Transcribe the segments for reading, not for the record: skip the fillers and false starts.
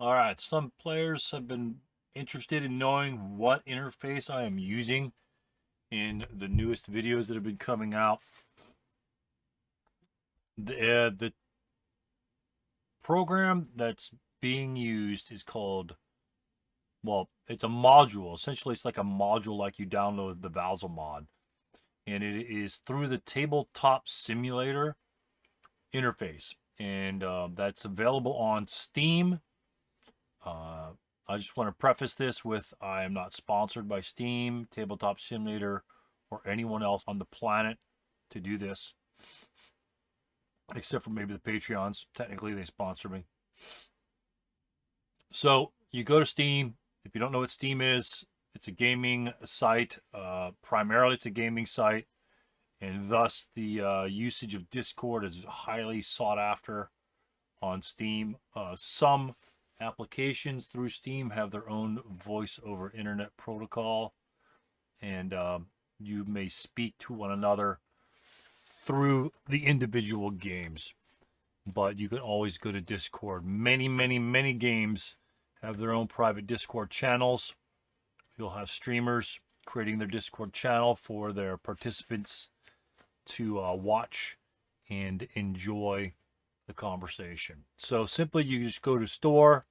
All right, some players have been interested in knowing what interface I am using in the newest videos that have been coming out. The program that's being used is called, well, it's a module. Essentially, it's like a module like you download the Vassal mod. And it is through the Tabletop Simulator interface. And that's available on Steam. Uh, I just want to preface this with I am not sponsored by Steam, Tabletop Simulator, or anyone else on the planet to do this, except for maybe the Patreons. Technically, they sponsor me. So you go to Steam. If you don't know what Steam is, it's a gaming site. Primarily, it's a gaming site, and thus the usage of Discord is highly sought after on Steam. Some applications through Steam have their own voice over internet protocol, and you may speak to one another through the individual games. But you can always go to Discord. Many games have their own private Discord channels. You'll have streamers creating their Discord channel for their participants to watch and enjoy the conversation. So simply, you just go to store,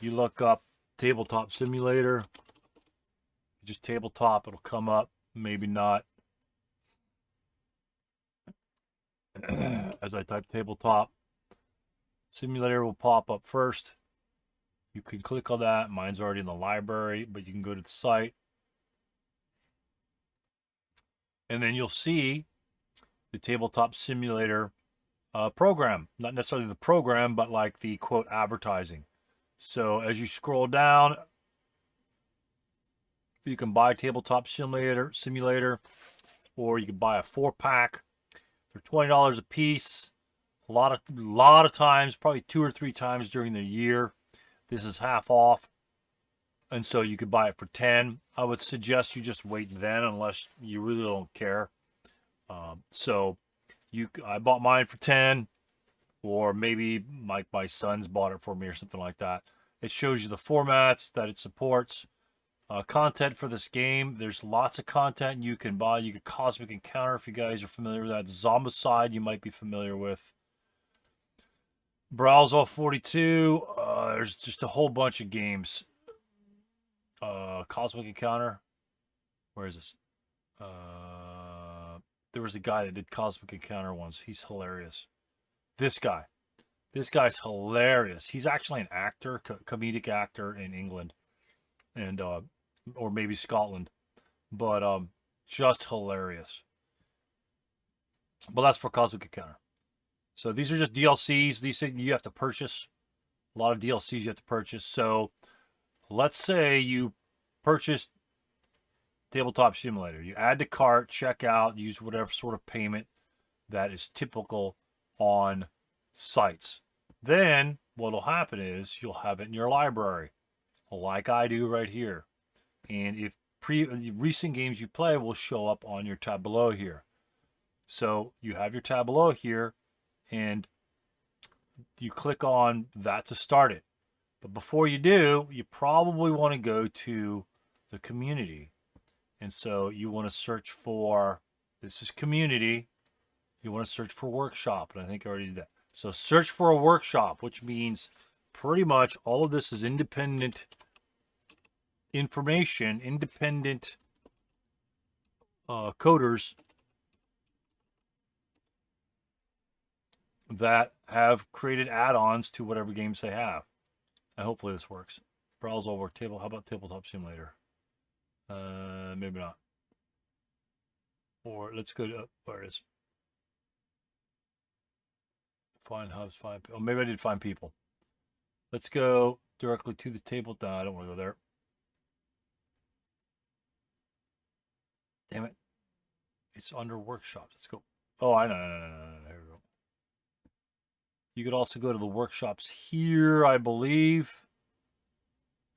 you look up Tabletop Simulator, just tabletop, it'll come up, maybe not. As I type tabletop, simulator will pop up first. You can click on that. Mine's already in the library, but you can go to the site. And then you'll see the Tabletop Simulator program. Not necessarily the program, but like the quote advertising. So as you scroll down, you can buy Tabletop Simulator, or you can buy a 4-pack. They're $20 a piece. A lot of times, probably 2 or 3 times during the year, this is half off, and so you could buy it for 10. I would suggest you just wait then, unless you really don't care. So I bought mine for 10, or maybe my sons bought it for me or something like that. It shows you the formats that it supports. Content for this game. There's lots of content you can buy. You get Cosmic Encounter if you guys are familiar with that. Zombicide you might be familiar with. Browser 42. There's just a whole bunch of games. Cosmic Encounter. Where is this? There was a guy that did Cosmic Encounter once. He's hilarious. This guy. This guy's hilarious. He's actually an actor, comedic actor in England, and or maybe Scotland, but just hilarious. But that's for Cosmic Encounter. So these are just DLCs. These things you have to purchase. A lot of DLCs you have to purchase. So let's say you purchased Tabletop Simulator. You add to cart, check out, use whatever sort of payment that is typical on sites. Then what'll happen is you'll have it in your library, like I do right here. And if recent games you play will show up on your tableau here. So you have your tableau here, and you click on that to start it. But before you do, you probably want to go to the community. And so you want to search for, this is community. You want to search for workshop. And I think I already did that. So search for a workshop, which means pretty much all of this is independent information, independent coders that have created add-ons to whatever games they have. And hopefully this works. Browse all work. How about Tabletop Simulator? Maybe not. Or let's go to, where it is. Find hubs, find people. Oh, maybe I did find people. Let's go directly to the table. No, I don't want to go there. Damn it. It's under workshops. Let's go. Oh, I know. No. Here we go. You could also go to the workshops here, I believe.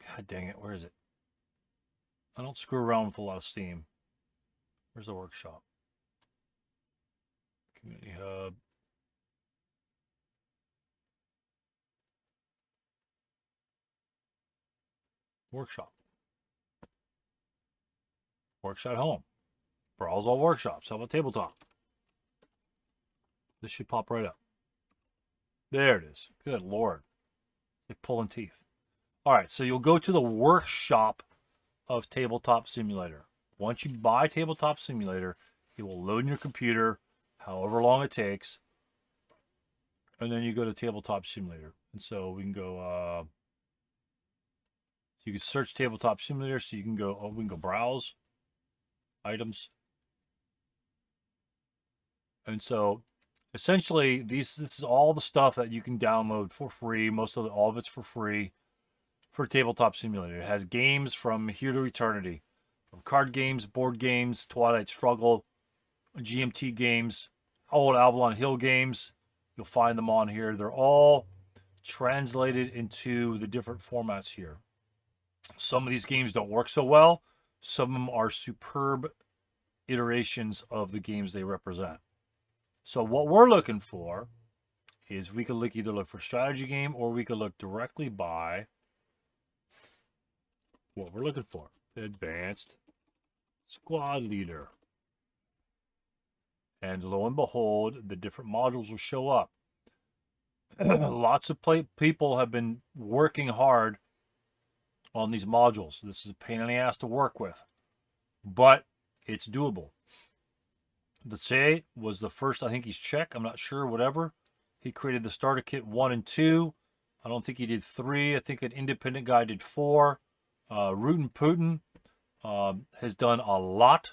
God dang it. Where is it? I don't screw around with a lot of Steam. Where's the workshop? Community Hub. Workshop. Workshop home. Browse all workshops. How about tabletop? This should pop right up. There it is. Good Lord. Like pulling teeth. All right, so you'll go to the workshop of Tabletop Simulator. Once you buy Tabletop Simulator, it will load in your computer, however long it takes, and then you go to Tabletop Simulator. And so we can go, so you can search Tabletop Simulator, so you can go, we can go browse, items. And so essentially this is all the stuff that you can download for free. All of it's for free for Tabletop Simulator. It has games from here to eternity, from card games, board games, Twilight Struggle, GMT games, old Avalon Hill games. You'll find them on here. They're all translated into the different formats here. Some of these games don't work so well. Some of them are superb iterations of the games they represent. So what we're looking for is we could either look for strategy game, or we could look directly by what we're looking for. Advanced Squad Leader. And lo and behold, the different modules will show up. Lots of people have been working hard on these modules. This is a pain in the ass to work with, but it's doable. The Tse was the first, I think he's Czech, I'm not sure, whatever. He created the starter kit 1 and 2. I don't think he did 3. I think an independent guy did 4. Rootin' Putin has done a lot.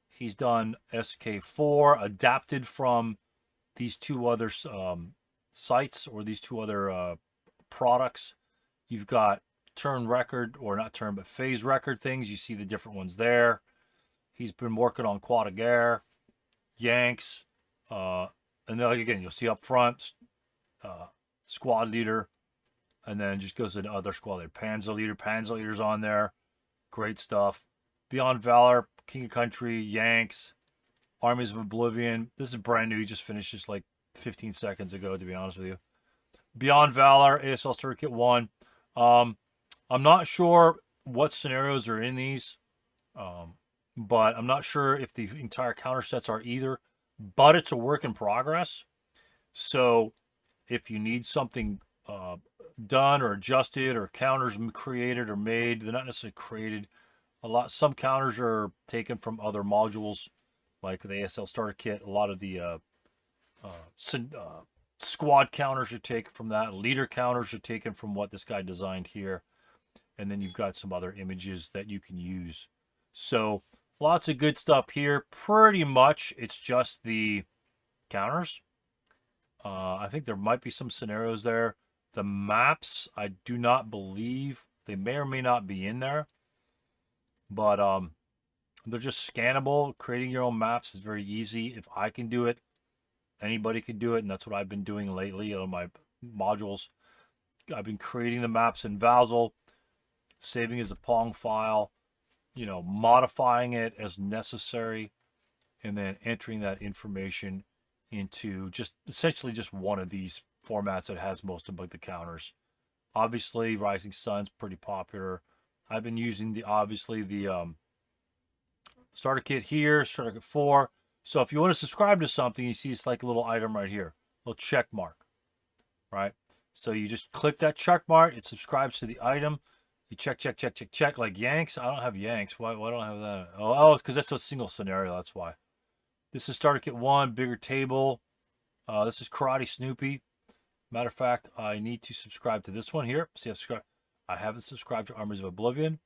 He's done SK4, adapted from these two other sites, or these two other products. You've got turn record, or not turn, but phase record things. You see the different ones there. He's been working on Croix de Guerre, Yanks, and then again, you'll see up front, Squad Leader, and then just goes into other squad leader. Panzer Leader's on there. Great stuff. Beyond Valor, King of Country, Yanks, Armies of Oblivion. This is brand new. He just finished this like 15 seconds ago, to be honest with you. Beyond Valor, ASL Starter Kit 1. I'm not sure what scenarios are in these, but I'm not sure if the entire counter sets are either. But it's a work in progress. So if you need something done or adjusted, or counters created or made, they're not necessarily created. Some counters are taken from other modules, like the ASL Starter Kit. A lot of the squad counters are taken from that. Leader counters are taken from what this guy designed here. And then you've got some other images that you can use. So lots of good stuff here. Pretty much it's just the counters. I think there might be some scenarios there. The maps, I do not believe, they may or may not be in there. But they're just scannable. Creating your own maps is very easy. If I can do it, anybody can do it. And that's what I've been doing lately on my modules. I've been creating the maps in Vassal, saving as a Pong file, modifying it as necessary, and then entering that information into just essentially just one of these formats that has most of the counters. Obviously, Rising Sun's pretty popular. I've been using the starter kit here, starter kit 4. So if you want to subscribe to something, you see it's like a little item right here, a little check mark, right? So you just click that check mark, it subscribes to the item. You check, like Yanks. I don't have Yanks. Why don't I have that? Oh, it's because that's a single scenario, that's why. This is starter kit 1, bigger table. This is Karate Snoopy. Matter of fact, I need to subscribe to this one here. See, I haven't subscribed to Armies of Oblivion.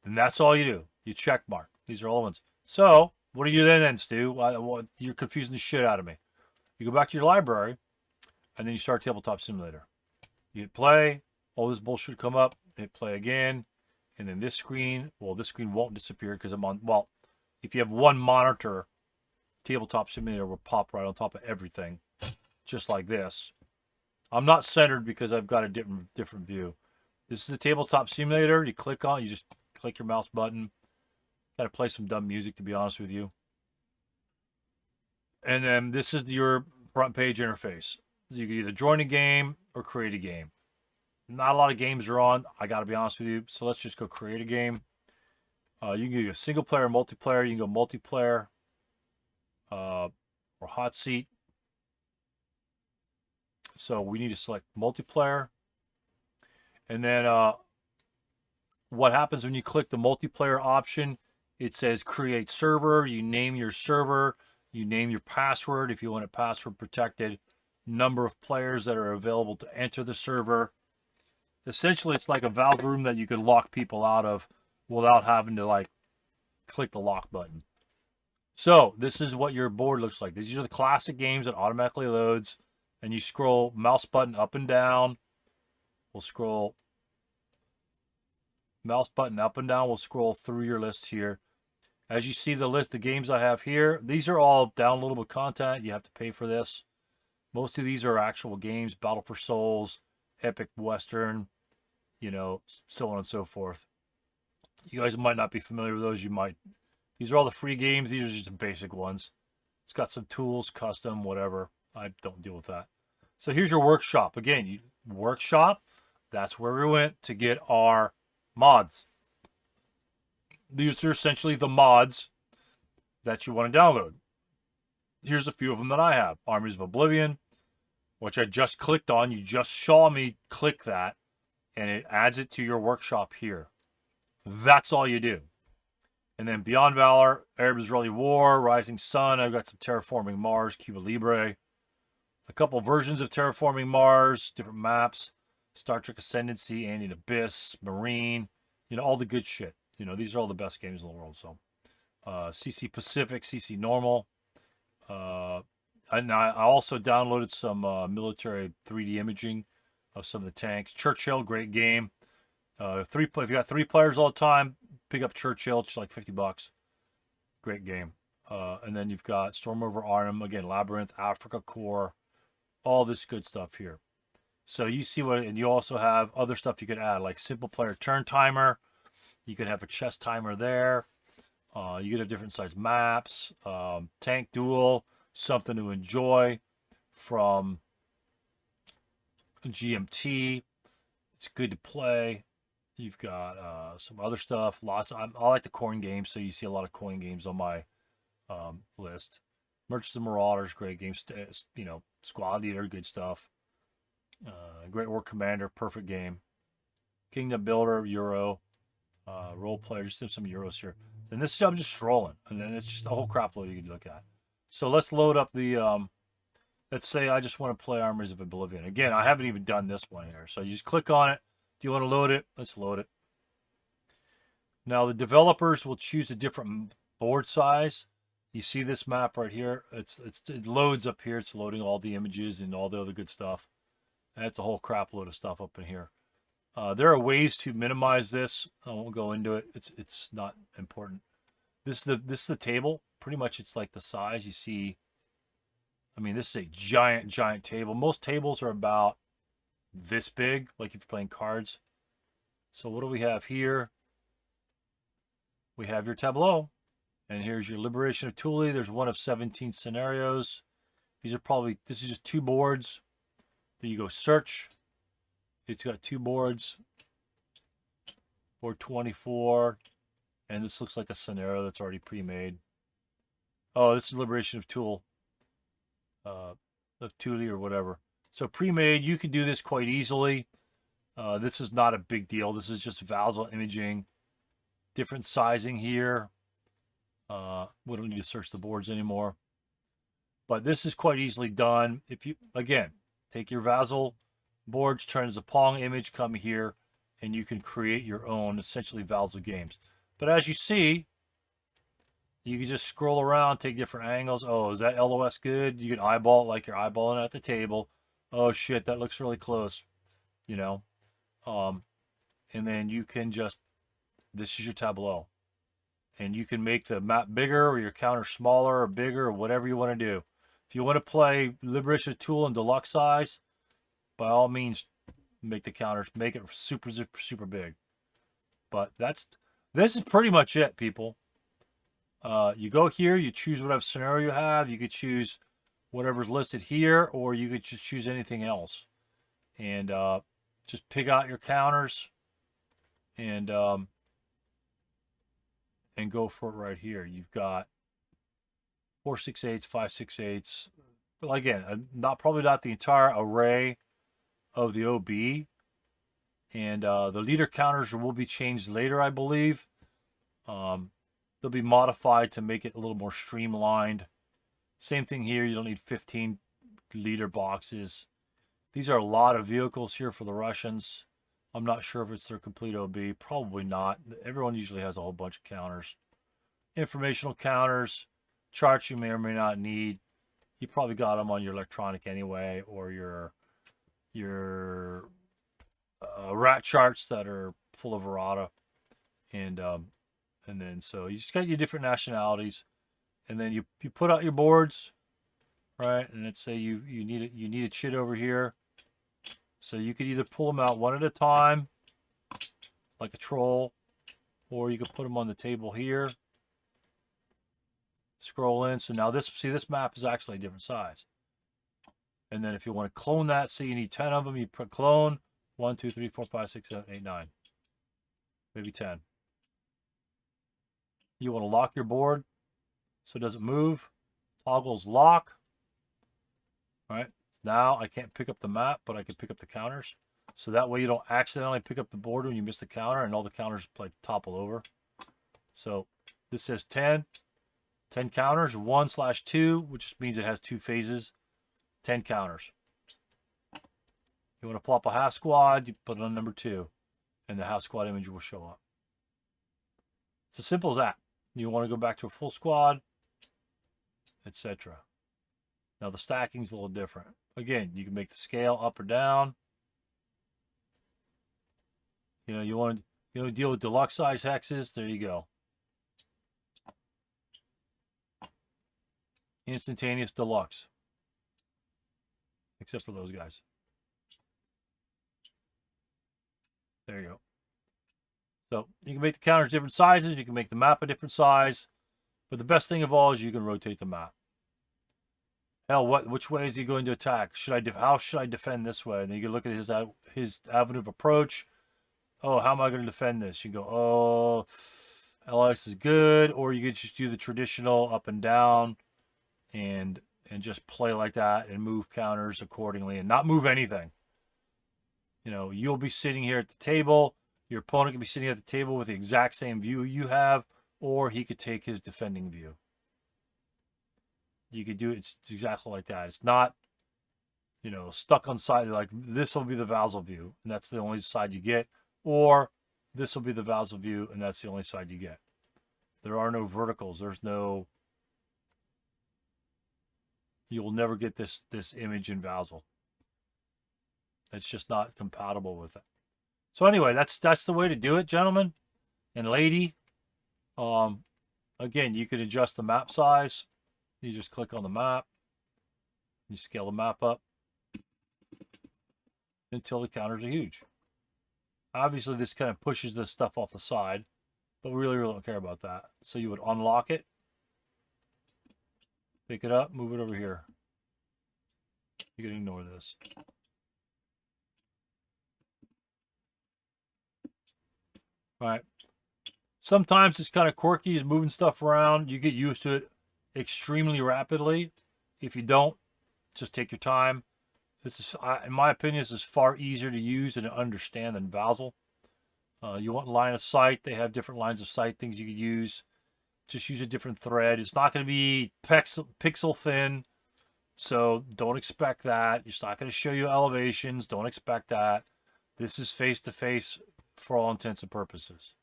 Then that's all you do. You check mark. These are all the ones. So, what do you do then, Stu? You're confusing the shit out of me. You go back to your library, and then you start Tabletop Simulator. You hit play. All this bullshit come up. Hit play again. And then this screen won't disappear because I'm on, if you have one monitor, Tabletop Simulator will pop right on top of everything, just like this. I'm not centered because I've got a different view. This is the Tabletop Simulator. You just click your mouse button. Gotta play some dumb music, to be honest with you. And then this is your front page interface. You can either join a game or create a game. Not a lot of games are on. I got to be honest with you. So let's just go create a game. You can do a single player, multiplayer. You can go multiplayer or hot seat. So we need to select multiplayer. And then what happens when you click the multiplayer option, it says create server. You name your server. You name your password if you want it password protected. Number of players that are available to enter the server. Essentially, it's like a Valve room that you can lock people out of without having to like click the lock button. So this is what your board looks like. These are the classic games that automatically loads, and you scroll mouse button up and down. We'll scroll mouse button up and down. We'll scroll through your list here. As you see the list of games I have here, these are all downloadable content. You have to pay for this. Most of these are actual games, Battle for Souls, Epic Western, you know, so on and so forth. You guys might not be familiar with those. You might. These are all the free games. These are just the basic ones. It's got some tools, custom, whatever. I don't deal with that. So here's your workshop. Again, workshop, that's where we went to get our mods. These are essentially the mods that you want to download. Here's a few of them that I have. Armies of Oblivion, which I just clicked on. You just saw me click that, and it adds it to your workshop here. That's all you do. And then Beyond Valor, Arab-Israeli War, Rising Sun. I've got some Terraforming Mars, Cuba Libre. A couple versions of Terraforming Mars, different maps. Star Trek Ascendancy, Alien Abyss, Marine. You know, all the good shit. You know, these are all the best games in the world. So, CC Pacific, CC Normal. And I also downloaded some military 3D imaging of some of the tanks. Churchill, great game. If you got 3 players all the time, pick up Churchill. It's like $50. Great game. And then you've got Storm Over Arnhem, again, Labyrinth, Africa Core, all this good stuff here. So you see what, and you also have other stuff you could add, like simple player turn timer. You could have a chess timer there. You could have different size maps. Tank Duel, something to enjoy from GMT. It's good to play. You've got some other stuff. I like the coin games, so you see a lot of coin games on my list. Merchants and Marauders, great games. You know, Squad Leader, good stuff. Great War Commander, perfect game. Kingdom Builder, Euro. Role player, just some Euros here. And this I'm just strolling, and then it's just a whole crap load you can look at. So let's load up the. Let's say I just want to play Armies of Oblivion. Again, I haven't even done this one here. So you just click on it. Do you want to load it? Let's load it. Now the developers will choose a different board size. You see this map right here? It loads up here. It's loading all the images and all the other good stuff. That's a whole crap load of stuff up in here. There are ways to minimize this. I won't go into it. It's not important. This is the table. Pretty much it's like the size you see. I mean, this is a giant table. Most tables are about this big, like if you're playing cards. So what do we have here? We have your tableau. And here's your Liberation of Thule. There's one of 17 scenarios. This is just 2 boards. Then you go search. It's got 2 boards. Board 24. And this looks like a scenario that's already pre-made. Oh, this is Liberation of Thule. Of Thule or whatever. So pre-made, you can do this quite easily. This is not a big deal. This is just Valve imaging. Different sizing here. We don't need to search the boards anymore. But this is quite easily done. If you, again, take your Vassal boards, turn as a Pong image, come here, and you can create your own, essentially, Vassal games. But as you see, you can just scroll around, take different angles. Oh, is that LOS good? You can eyeball it like you're eyeballing it at the table. Oh, shit, that looks really close, you know. And then you can just, this is your tableau. And you can make the map bigger or your counter smaller or bigger or whatever you want to do. If you want to play Liberation of Thule in deluxe size, by all means, make the counters, make it super, super, super big. But this is pretty much it, people. You go here, you choose whatever scenario you have. You could choose whatever's listed here, or you could just choose anything else. And just pick out your counters and go for it right here. You've got 4/6/8, 5/6/8. But again, probably not the entire array of the OB. And the leader counters will be changed later, I believe. They'll be modified to make it a little more streamlined. Same thing here. You don't need 15 leader boxes. These are a lot of vehicles here for the Russians. I'm not sure if it's their complete OB. Probably not. Everyone usually has a whole bunch of counters. Informational counters, charts you may or may not need. You probably got them on your electronic anyway, or your rat charts that are full of errata. And then so you just got your different nationalities, and then you put out your boards, right? And let's say you need a chit over here. So you could either pull them out one at a time, like a troll, or you could put them on the table here. Scroll in. So now this map is actually a different size. And then if you want to clone that, say you need 10 of them, you put clone 1, 2, 3, 4, 5, 6, 7, 8, 9, maybe 10. You want to lock your board so it doesn't move. Toggles lock. All right. Now I can't pick up the map, but I can pick up the counters. So that way you don't accidentally pick up the board when you miss the counter and all the counters topple over. So this says 10. 10 counters, 1/2, which just means it has 2 phases. 10 counters. You want to flop a half squad, you put it on number 2, and the half squad image will show up. It's as simple as that. You want to go back to a full squad, etc. Now the stacking's a little different. Again, you can make the scale up or down. You know, you want to deal with deluxe size hexes. There you go. Instantaneous deluxe. Except for those guys. There you go. So you can make the counters different sizes. You can make the map a different size. But the best thing of all is you can rotate the map. Hell, which way is he going to attack? How should I defend this way? And then you can look at his avenue of approach. Oh, how am I going to defend this? You go, oh, LX is good. Or you could just do the traditional up and down and just play like that and move counters accordingly and not move anything. You know, you'll be sitting here at the table. Your opponent can be sitting at the table with the exact same view you have, or he could take his defending view. You could do it. It's exactly like that. It's not, you know, stuck on side. Like this will be the Vassal view, and that's the only side you get. Or this will be the Vassal view, and that's the only side you get. There are no verticals. There's no. You'll never get this image in Vassal. It's just not compatible with it. So anyway, that's the way to do it, gentlemen and lady. Again, you can adjust the map size. You just click on the map. You scale the map up until the counters are huge. Obviously, this kind of pushes this stuff off the side, but we really don't care about that. So you would unlock it, pick it up, move it over here. You can ignore this. All right. Sometimes it's kind of quirky, is moving stuff around. You get used to it extremely rapidly. If you don't, just take your time. This is, in my opinion, this is far easier to use and to understand than Vassal. You want line of sight. They have different lines of sight, things you could use. Just use a different thread. It's not going to be pixel thin, so don't expect that. It's not going to show you elevations. Don't expect that. This is face-to-face for all intents and purposes.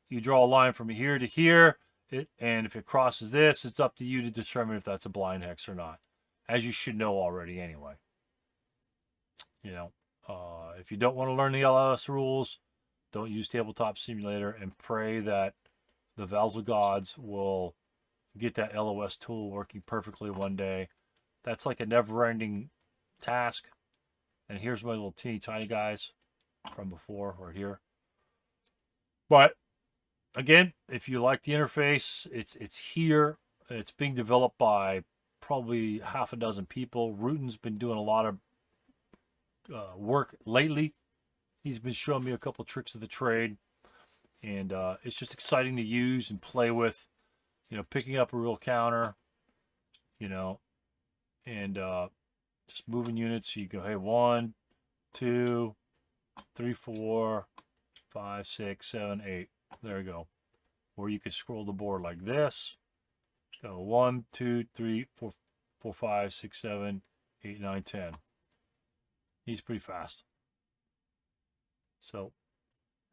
You draw a line from here to here, and if it crosses this, it's up to you to determine if that's a blind hex or not, as you should know already anyway. You know, if you don't want to learn the LLS rules, don't use Tabletop Simulator, and pray that the Vassal gods will get that LOS tool working perfectly one day. That's like a never-ending task. And here's my little teeny tiny guys from before right here. But again, if you like the interface, it's here. It's being developed by probably half a dozen people. Rutan's been doing a lot of work lately He's been showing me a couple tricks of the trade, and it's just exciting to use and play with. You know, picking up a real counter, you know, and just moving units. So you go, hey, 1, 2, 3, 4, 5, 6, 7, 8. There you go. Or you could scroll the board like this. Go 1, 2, 3, 4, 4, 5, 6, 7, 8, 9, 10. He's pretty fast. So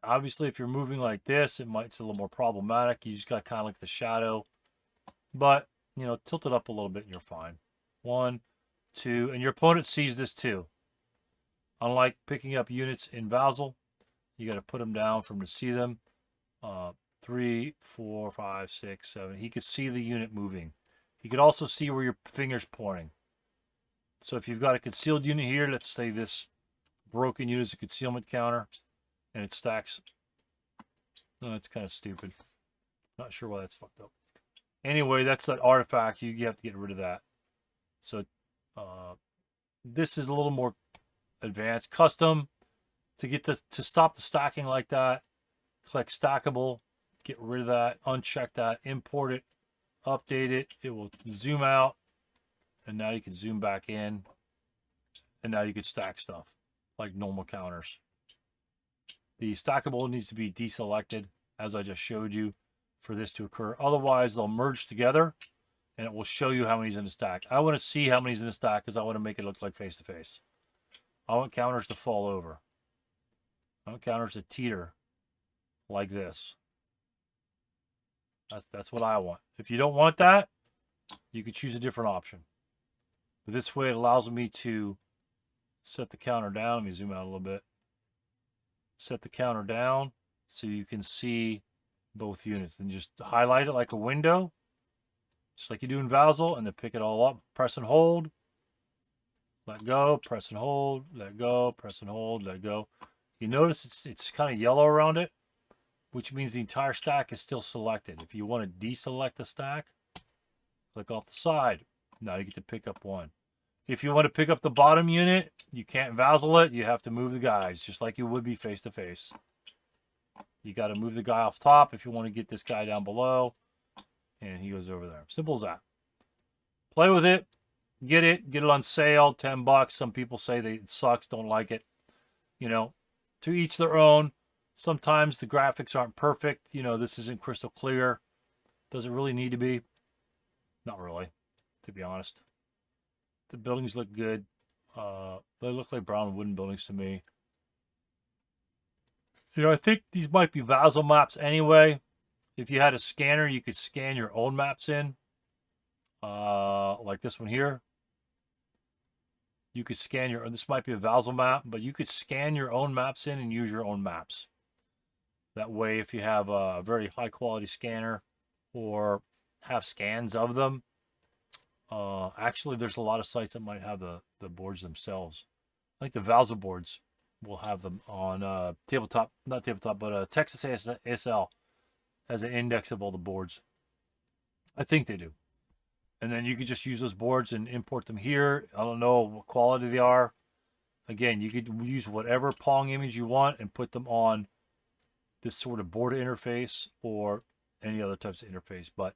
obviously, if you're moving like this, it's a little more problematic. You just got kind of like the shadow. But, you know, tilt it up a little bit and you're fine. 1, 2, and your opponent sees this too. Unlike picking up units in Vassal, you got to put them down for him to see them. 3, 4, 5, 6, 7. He could see the unit moving. He could also see where your finger's pointing. So if you've got a concealed unit here, let's say this broken unit is a concealment counter, and it stacks. Oh, that's kind of stupid. Not sure why that's fucked up. Anyway, that's that artifact. You have to get rid of that. So this is a little more advanced. Custom. To stop the stacking like that, click stackable. Get rid of that. Uncheck that. Import it. Update it. It will zoom out. And now you can zoom back in. And now you can stack stuff like normal counters. The stackable needs to be deselected, as I just showed you, for this to occur. Otherwise, they'll merge together, and it will show you how many's in the stack. I want to see how many's in the stack because I want to make it look like face-to-face. I want counters to fall over. I want counters to teeter like this. That's what I want. If you don't want that, you could choose a different option. But this way, it allows me to set the counter down. Let me zoom out a little bit. Set the counter down so you can see both units. Then just highlight it like a window, just like you do in Vassal, and then pick it all up. Press and hold. Let go. Press and hold. Let go. Press and hold. Let go. You notice it's kind of yellow around it, which means the entire stack is still selected. If you want to deselect the stack, click off the side. Now you get to pick up one. If you want to pick up the bottom unit, you can't Vassal it. You have to move the guys, just like you would be face-to-face. You got to move the guy off top if you want to get this guy down below. And he goes over there. Simple as that. Play with it. Get it on sale, $10. Some people say it sucks, don't like it. You know, to each their own. Sometimes the graphics aren't perfect. You know, this isn't crystal clear. Does it really need to be? Not really, to be honest. The buildings look good. They look like brown wooden buildings to me. You know, I think these might be Vassal maps anyway. If you had a scanner, you could scan your own maps in. Like this one here. You could scan this might be a Vassal map, but you could scan your own maps in and use your own maps. That way, if you have a very high quality scanner or have scans of them, actually there's a lot of sites that might have the boards themselves. I think the Vassal boards will have them on tabletop, not tabletop, but Texas ASL has an index of all the boards. I think they do. And then you could just use those boards and import them here. I don't know what quality they are. Again, you could use whatever Pong image you want and put them on this sort of board interface or any other types of interface. But,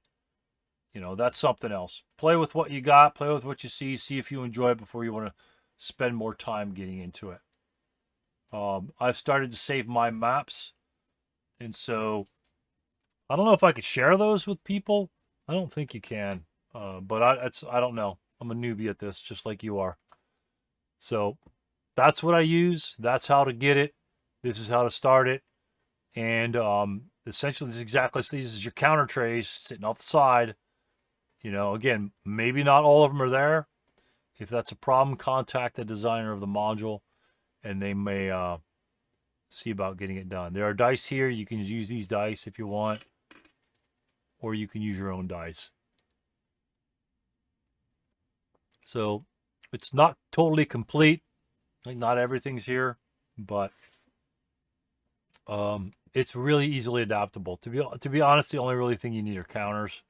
you know, that's something else. Play with what you got. Play with what you see. See if you enjoy it before you want to spend more time getting into it. I've started to save my maps. And so I don't know if I could share those with people. I don't think you can. But I don't know. I'm a newbie at this, just like you are. So that's what I use. That's how to get it. This is how to start it. And essentially, this is exactly this is your counter trays sitting off the side. You know, again, maybe not all of them are there. If that's a problem, contact the designer of the module, and they may see about getting it done. There are dice here. You can use these dice if you want, or you can use your own dice. So it's not totally complete. Like not everything's here, but it's really easily adaptable. To be honest, the only really thing you need are counters.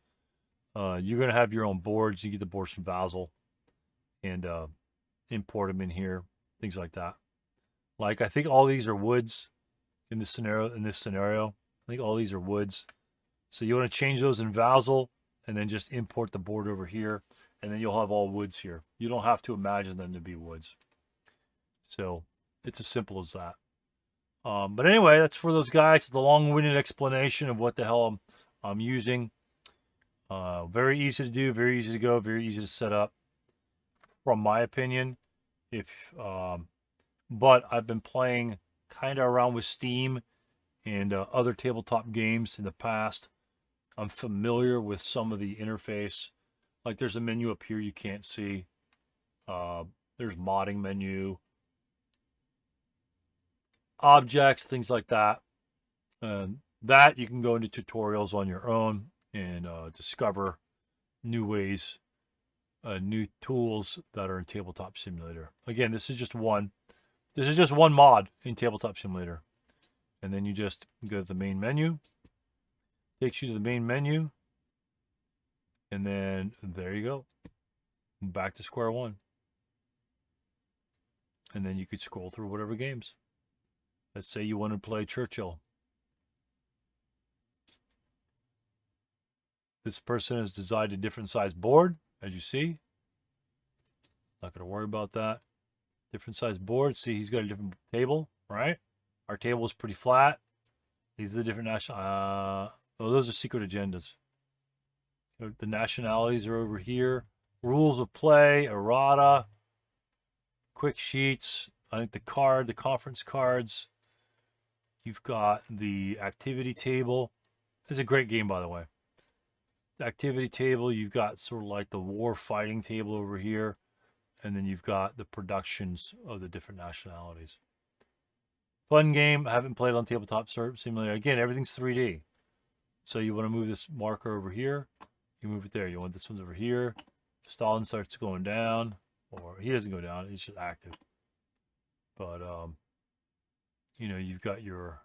You're gonna have your own boards. You get the boards from Vassal and import them in here, things like that. Like I think all these are woods in this scenario. I think all these are woods. So you want to change those in Vassal and then just import the board over here, and then you'll have all woods here. You don't have to imagine them to be woods. So it's as simple as that. But anyway, that's for those guys. The long-winded explanation of what the hell I'm using. Very easy to do, very easy to go, very easy to set up. From my opinion, but I've been playing kind of around with Steam and other tabletop games in the past. I'm familiar with some of the interface. Like there's a menu up here you can't see. There's modding menu, objects, things like that. And that you can go into tutorials on your own and discover new ways, new tools that are in Tabletop Simulator. Again, this is just one. This is just one mod in Tabletop Simulator. And then you just go to the main menu. Takes you to the main menu. And then there you go. Back to square one. And then you could scroll through whatever games. Let's say you want to play Churchill. This person has designed a different size board, as you see. Not going to worry about that. Different size board. See, he's got a different table, right? Our table is pretty flat. These are the different national. Oh, those are secret agendas. The nationalities are over here. Rules of play, errata, quick sheets. I think the conference cards. You've got the activity table. It's a great game, by the way. The activity table, you've got sort of like the war fighting table over here. And then you've got the productions of the different nationalities. Fun game. I haven't played on Tabletop Simulator. Again, everything's 3D. So you want to move this marker over here. You move it there. You want this one's over here. Stalin starts going down. Or he doesn't go down. He's just active. But, you know, you've got your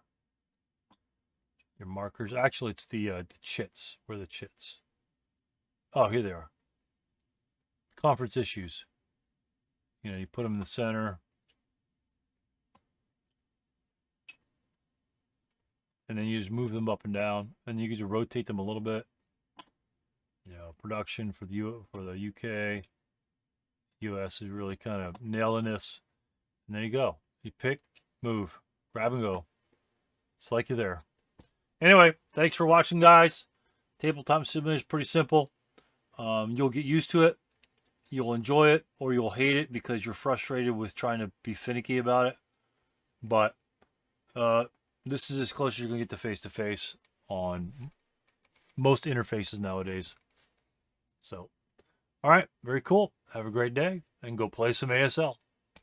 markers. Actually, it's the chits. Where are the chits? Oh, here they are. Conference issues. You know, you put them in the center. And then you just move them up and down. And you can just rotate them a little bit. You know, production for the UK. US is really kind of nailing this. And there you go. You pick, move, grab and go. It's like you're there. Anyway, thanks for watching, guys. Tabletop Simulator is pretty simple. You'll get used to it. You'll enjoy it or you'll hate it because you're frustrated with trying to be finicky about it. But this is as close as you're going to get to face-to-face on most interfaces nowadays. So, all right, very cool. Have a great day and go play some ASL.